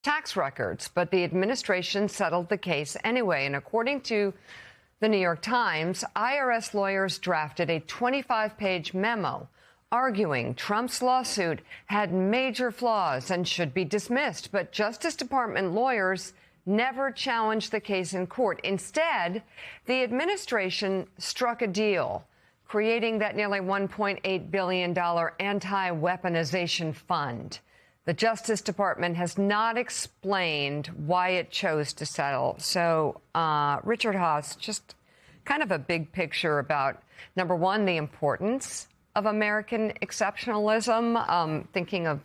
tax records. But the administration settled the case anyway. And according to the New York Times, IRS lawyers drafted a 25-page memo arguing Trump's lawsuit had major flaws and should be dismissed. But Justice Department lawyers never challenged the case in court. Instead, the administration struck a deal, creating that nearly $1.8 billion anti-weaponization fund. The Justice Department has not explained why it chose to settle. So, Richard Haass, just kind of a big picture about, number one, the importance of American exceptionalism, thinking of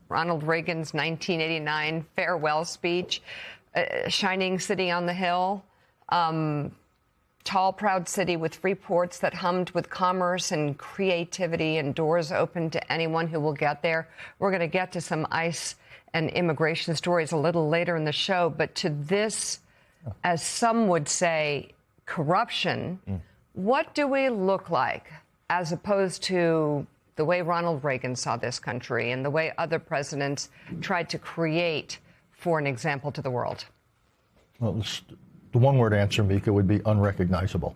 Ronald Reagan's 1989 farewell speech, shining city on the hill, tall, proud city with free ports that hummed with commerce and creativity and doors open to anyone who will get there. We're going to get to some ICE and immigration stories a little later in the show. But to this, as some would say, corruption, what do we look like as opposed to the way Ronald Reagan saw this country and the way other presidents tried to create for an example to the world? Well, the one-word answer, Mika, would be unrecognizable.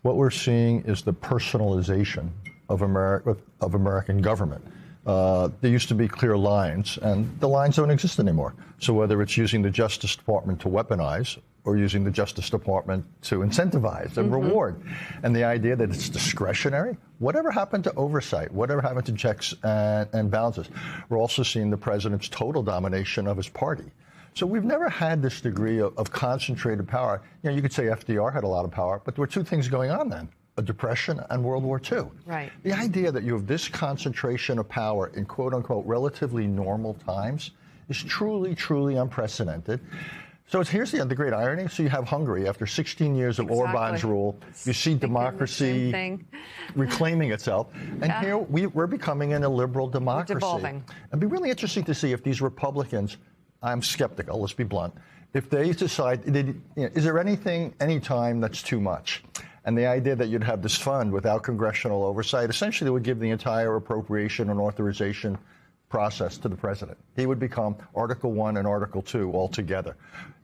What we're seeing is the personalization of American government. There used to be clear lines, and the lines don't exist anymore. So whether it's using the Justice Department to weaponize or using the Justice Department to incentivize and reward, and the idea that it's discretionary, whatever happened to oversight, whatever happened to checks and balances? We're also seeing the president's total domination of his party. So we've never had this degree of concentrated power. You know, you could say FDR had a lot of power, but there were two things going on then: a depression and World War II. Right. The idea that you have this concentration of power in quote-unquote relatively normal times is truly, truly unprecedented. So here's the great irony. So you have Hungary, after 16 years of Orban's rule, you see democracy reclaiming itself. And here we're becoming an illiberal democracy. It's evolving. It'd be really interesting to see if these Republicans, I'm skeptical, let's be blunt, if they decide, is there any time that's too much? And the idea that you'd have this fund without congressional oversight essentially would give the entire appropriation and authorization process to the president. He would become Article 1 and Article 2 altogether.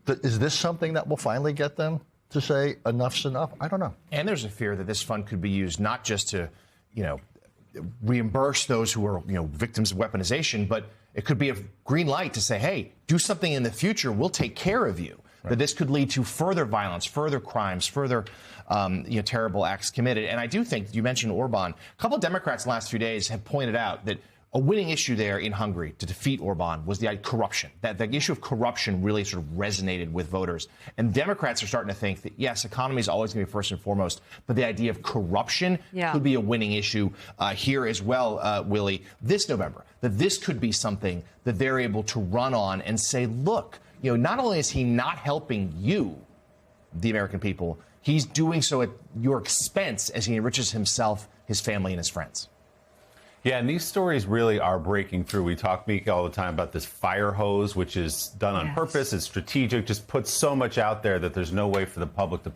Is this something that will finally get them to say enough's enough? I don't know. And there's a fear that this fund could be used not just to, reimburse those who are, victims of weaponization, but it could be a green light to say, hey, do something in the future. We'll take care of you. Right. That this could lead to further violence, further crimes, further terrible acts committed. And I do think, you mentioned Orban, a couple of Democrats in the last few days have pointed out that a winning issue there in Hungary to defeat Orban was the corruption. That the issue of corruption really sort of resonated with voters. And Democrats are starting to think that, yes, economy is always going to be first and foremost, but the idea of corruption could be a winning issue here as well, Willie, this November. That this could be something that they're able to run on and say, look, not only is he not helping you, the American people, he's doing so at your expense as he enriches himself, his family, and his friends. Yeah, and these stories really are breaking through. We talk, Mika, all the time about this fire hose, which is done on purpose. It's strategic, just puts so much out there that there's no way for the public to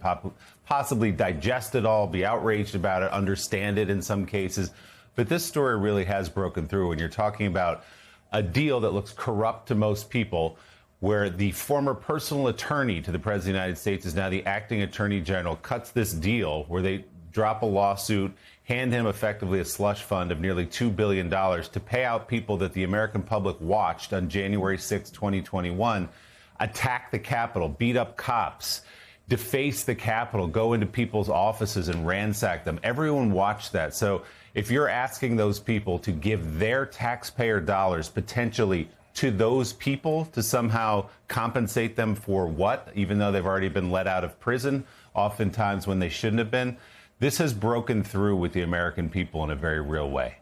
possibly digest it all, be outraged about it, understand it in some cases. But this story really has broken through. And you're talking about a deal that looks corrupt to most people, where the former personal attorney to the President of the United States is now the acting attorney general, cuts this deal where they drop a lawsuit, hand him effectively a slush fund of nearly $2 billion to pay out people that the American public watched on January 6, 2021, attack the Capitol, beat up cops, deface the Capitol, go into people's offices and ransack them. Everyone watched that. So if you're asking those people to give their taxpayer dollars potentially to those people to somehow compensate them for what, even though they've already been let out of prison, oftentimes when they shouldn't have been, this has broken through with the American people in a very real way.